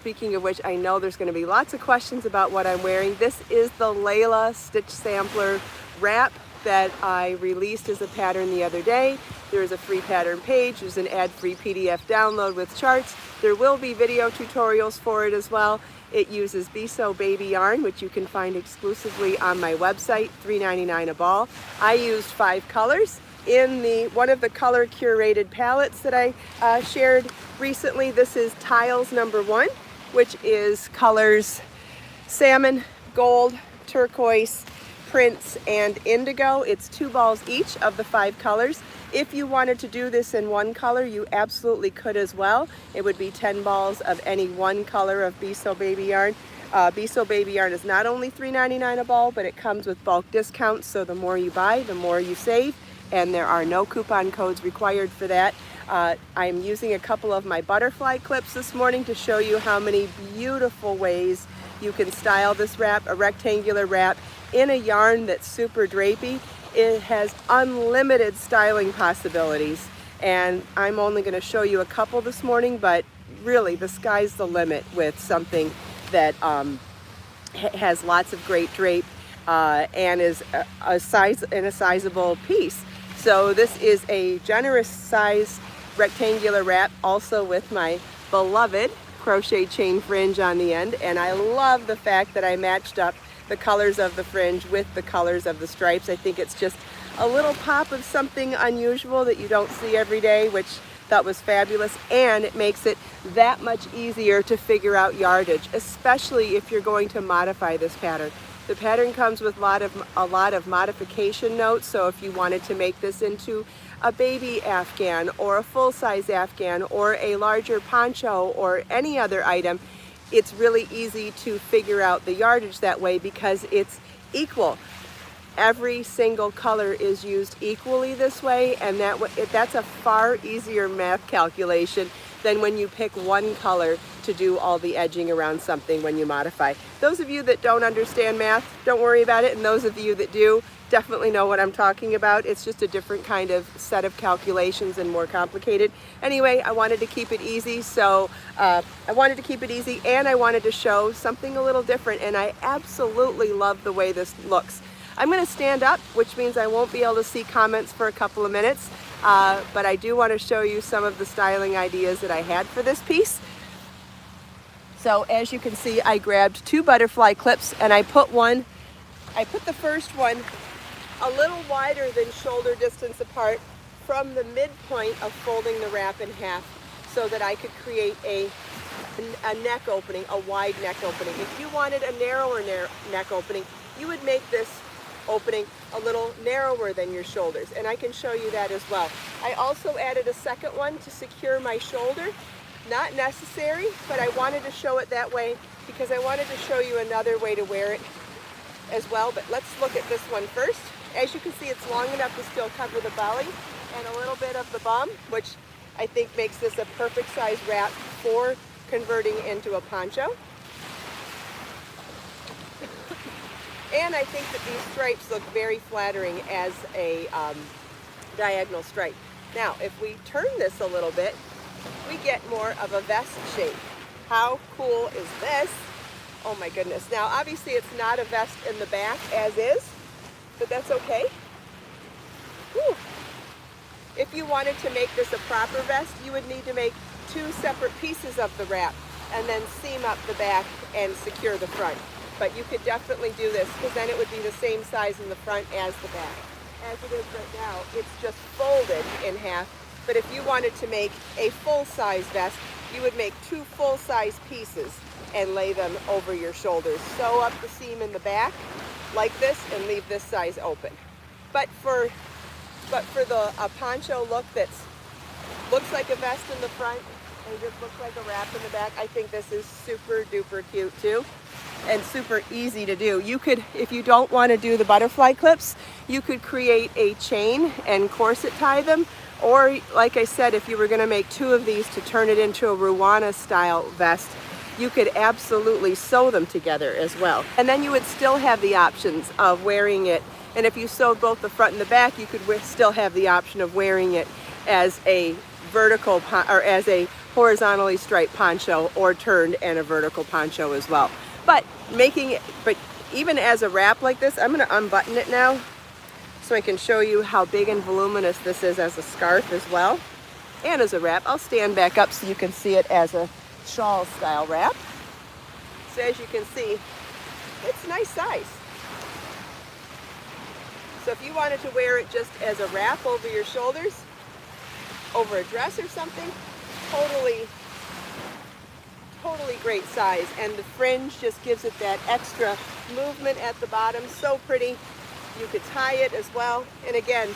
speaking of which, I know there's going to be lots of questions about what I'm wearing. This is the Layla Stitch Sampler Wrap that I released as a pattern the other day. There is a free pattern page. There's an ad-free PDF download with charts. There will be video tutorials for it as well. It uses Biso baby yarn, which you can find exclusively on my website, $3.99 a ball. I used 5 colors in one of the color curated palettes that I shared recently. This is Tiles number 1, which is colors salmon, gold, turquoise, prince, and indigo. It's 2 balls each of the 5 colors. If you wanted to do this in one color, you absolutely could as well. It would be 10 balls of any one color of Biso baby yarn. Biso baby yarn is not only $3.99 a ball, but it comes with bulk discounts, so the more you buy, the more you save, and there are no coupon codes required for that. I'm using a couple of my butterfly clips this morning to show you how many beautiful ways you can style this wrap, a rectangular wrap, in a yarn that's super drapey. It has unlimited styling possibilities, and I'm only going to show you a couple this morning, but really the sky's the limit with something that has lots of great drape and is a sizable piece. So this is a generous size rectangular wrap, also with my beloved crochet chain fringe on the end, and I love the fact that I matched up the colors of the fringe with the colors of the stripes. I think it's just a little pop of something unusual that you don't see every day, which that was fabulous, and it makes it that much easier to figure out yardage, especially if you're going to modify this pattern. The pattern comes with a lot of modification notes, so if you wanted to make this into a baby afghan or a full-size afghan or a larger poncho or any other item, it's really easy to figure out the yardage that way because it's equal. Every single color is used equally this way, and that's a far easier math calculation than when you pick one color to do all the edging around something when you modify. Those of you that don't understand math, don't worry about it, and those of you that do definitely know what I'm talking about. It's just a different kind of set of calculations and more complicated. Anyway, I wanted to keep it easy, so and I wanted to show something a little different, and I absolutely love the way this looks. I'm going to stand up, which means I won't be able to see comments for a couple of minutes, but I do want to show you some of the styling ideas that I had for this piece. So as you can see, I grabbed 2 butterfly clips, and I put the first one a little wider than shoulder distance apart from the midpoint of folding the wrap in half so that I could create a neck opening, a wide neck opening. If you wanted a narrower neck opening, you would make this opening a little narrower than your shoulders, and I can show you that as well. I also added a second one to secure my shoulder. Not necessary, but I wanted to show it that way because I wanted to show you another way to wear it as well. But let's look at this one first. As you can see, it's long enough to still cover the belly and a little bit of the bum, which I think makes this a perfect size wrap for converting into a poncho. And I think that these stripes look very flattering as a diagonal stripe. Now, if we turn this a little bit, we get more of a vest shape. How cool is this? Oh my goodness. Now, obviously it's not a vest in the back as is, but that's okay. Whew. If you wanted to make this a proper vest, you would need to make 2 separate pieces of the wrap and then seam up the back and secure the front. But you could definitely do this because then it would be the same size in the front as the back. As it is right now, it's just folded in half. But if you wanted to make a full-size vest, you would make 2 full-size pieces and lay them over your shoulders. Sew up the seam in the back like this and leave this size open. But for a poncho look that looks like a vest in the front and just looks like a wrap in the back, I think this is super duper cute too and super easy to do. You could, if you don't want to do the butterfly clips, you could create a chain and corset tie them. Or, like I said, if you were going to make 2 of these to turn it into a Ruana style vest, you could absolutely sew them together as well. And then you would still have the options of wearing it. And if you sewed both the front and the back, you could still have the option of wearing it as a vertical or as a horizontally striped poncho or turned and a vertical poncho as well. But even as a wrap like this, I'm going to unbutton it now so I can show you how big and voluminous this is as a scarf as well. And as a wrap, I'll stand back up so you can see it as a shawl style wrap. So as you can see, it's a nice size. So if you wanted to wear it just as a wrap over your shoulders, over a dress or something, totally great size. And the fringe just gives it that extra movement at the bottom. So pretty. You could tie it as well. And again,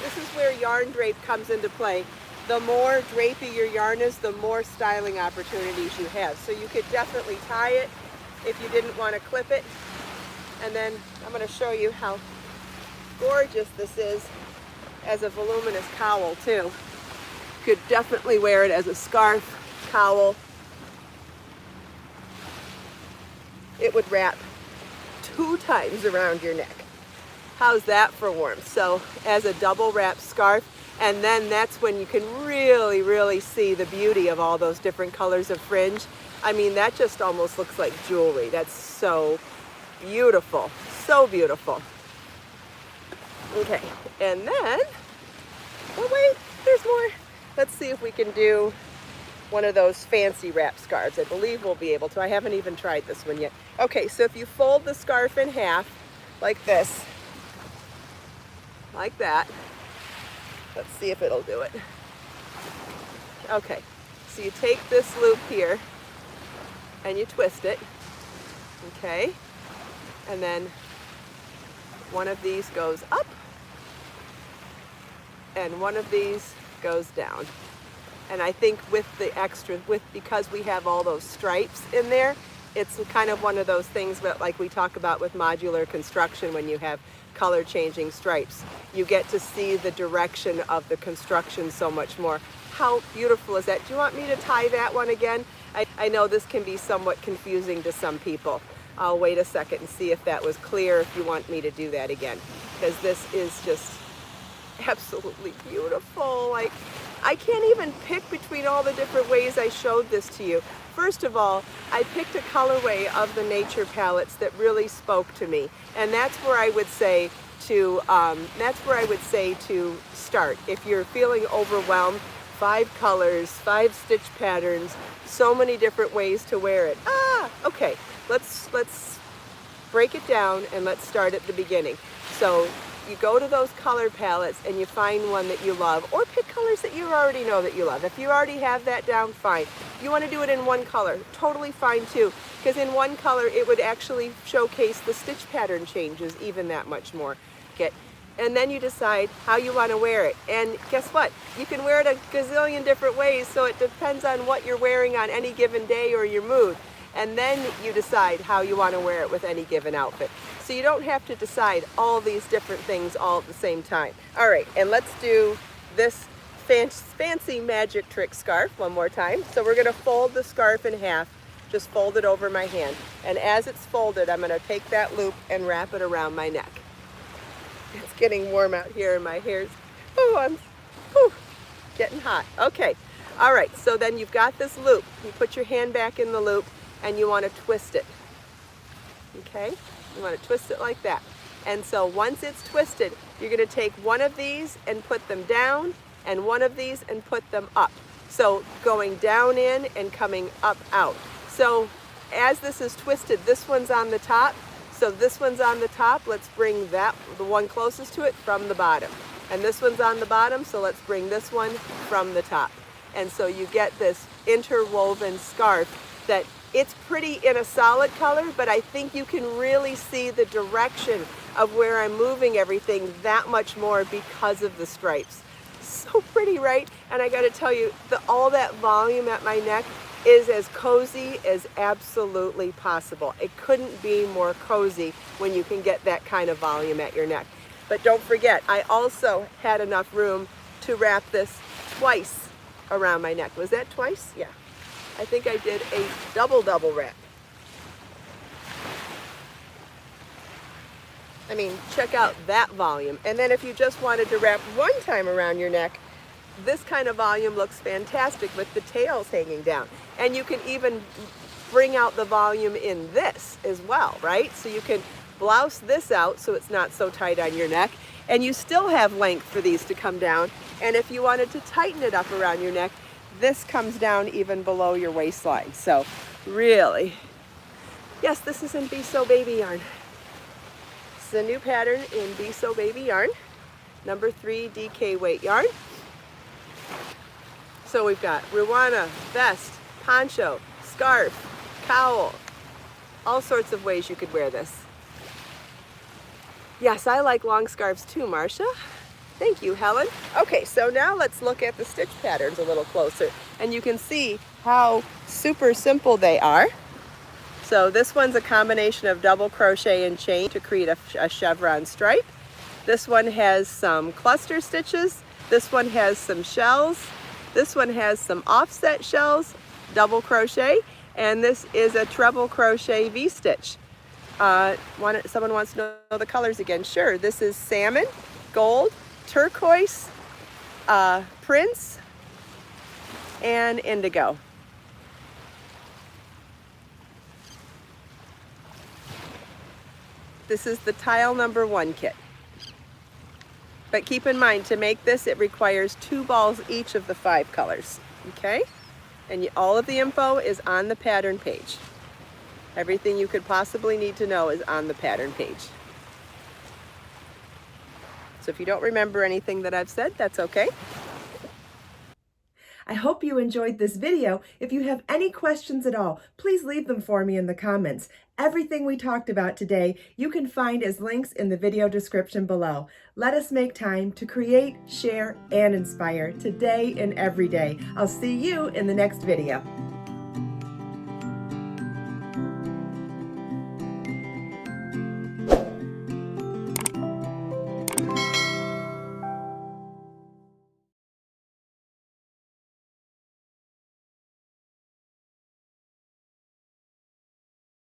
this is where yarn drape comes into play. The more drapey your yarn is, the more styling opportunities you have. So you could definitely tie it if you didn't want to clip it. And then I'm going to show you how gorgeous this is as a voluminous cowl too. You could definitely wear it as a scarf, cowl. It would wrap 2 times around your neck. How's that for warmth? So as a double wrap scarf, and then that's when you can really see the beauty of all those different colors of fringe. I mean, that just almost looks like jewelry. That's so beautiful, so beautiful. Okay, and then, oh wait, there's more. Let's see if we can do one of those fancy wrap scarves. I believe we'll be able to. I haven't even tried this one yet. Okay, so if you fold the scarf in half, like this, like that. Let's see if it'll do it. Okay, so you take this loop here and you twist it, okay? And then one of these goes up and one of these goes down. And I think with the extra, because we have all those stripes in there, it's kind of one of those things that, like we talk about with modular construction, when you have color changing stripes, you get to see the direction of the construction so much more. How beautiful is that? Do you want me to tie that one again? I know this can be somewhat confusing to some people. I'll wait a second and see if that was clear, if you want me to do that again, because this is just absolutely beautiful. Like, I can't even pick between all the different ways I showed this to you. First of all, I picked a colorway of the nature palettes that really spoke to me, and that's where I would say to start. If you're feeling overwhelmed, 5 colors, 5 stitch patterns, so many different ways to wear it. Okay, let's break it down and let's start at the beginning. So you go to those color palettes and you find one that you love, or pick colors that you already know that you love. If you already have that down, fine. If you want to do it in one color, totally fine too, because in one color it would actually showcase the stitch pattern changes even that much more. And then you decide how you want to wear it. And guess what? You can wear it a gazillion different ways, so it depends on what you're wearing on any given day or your mood. And then you decide how you want to wear it with any given outfit. So you don't have to decide all these different things all at the same time. All right, and let's do this fancy magic trick scarf one more time. So we're going to fold the scarf in half, just fold it over my hand. And as it's folded, I'm going to take that loop and wrap it around my neck. It's getting warm out here and my hair's, I'm getting hot. Okay, all right, so then you've got this loop. You put your hand back in the loop and you want to twist it, okay? You want to twist it like that. And so once it's twisted, you're going to take one of these and put them down, and one of these and put them up. So going down in and coming up out. So as this is twisted, this one's on the top. So this one's on the top, let's bring the one closest to it from the bottom. And this one's on the bottom, so let's bring this one from the top. And so you get this interwoven scarf that it's pretty in a solid color, but I think you can really see the direction of where I'm moving everything that much more because of the stripes. So pretty, right? And I gotta tell you, all that volume at my neck is as cozy as absolutely possible. It couldn't be more cozy when you can get that kind of volume at your neck. But don't forget, I also had enough room to wrap this twice around my neck. Was that twice? Yeah. I think I did a double wrap. I mean, check out that volume. And then if you just wanted to wrap one time around your neck, this kind of volume looks fantastic with the tails hanging down. And you can even bring out the volume in this as well, right? So you can blouse this out so it's not so tight on your neck, and you still have length for these to come down. And if you wanted to tighten it up around your neck, this comes down even below your waistline. So really, yes, this is in Be So Baby yarn. This is a new pattern in Be So Baby yarn, number 3 DK weight yarn. So we've got Ruana, vest, poncho, scarf, cowl, all sorts of ways you could wear this. Yes, I like long scarves too, Marcia. Thank you, Helen. Okay, so now let's look at the stitch patterns a little closer, and you can see how super simple they are. So this one's a combination of double crochet and chain to create a chevron stripe. This one has some cluster stitches. This one has some shells. This one has some offset shells, double crochet, and this is a treble crochet V-stitch. Someone wants to know the colors again. Sure, this is salmon, gold, turquoise, prince, and indigo. This is the tile number 1 kit. But keep in mind, to make this, it requires 2 balls each of the 5 colors, okay? And all of the info is on the pattern page. Everything you could possibly need to know is on the pattern page. So if you don't remember anything that I've said, that's okay. I hope you enjoyed this video. If you have any questions at all, please leave them for me in the comments. Everything we talked about today, you can find as links in the video description below. Let us make time to create, share, and inspire today and every day. I'll see you in the next video.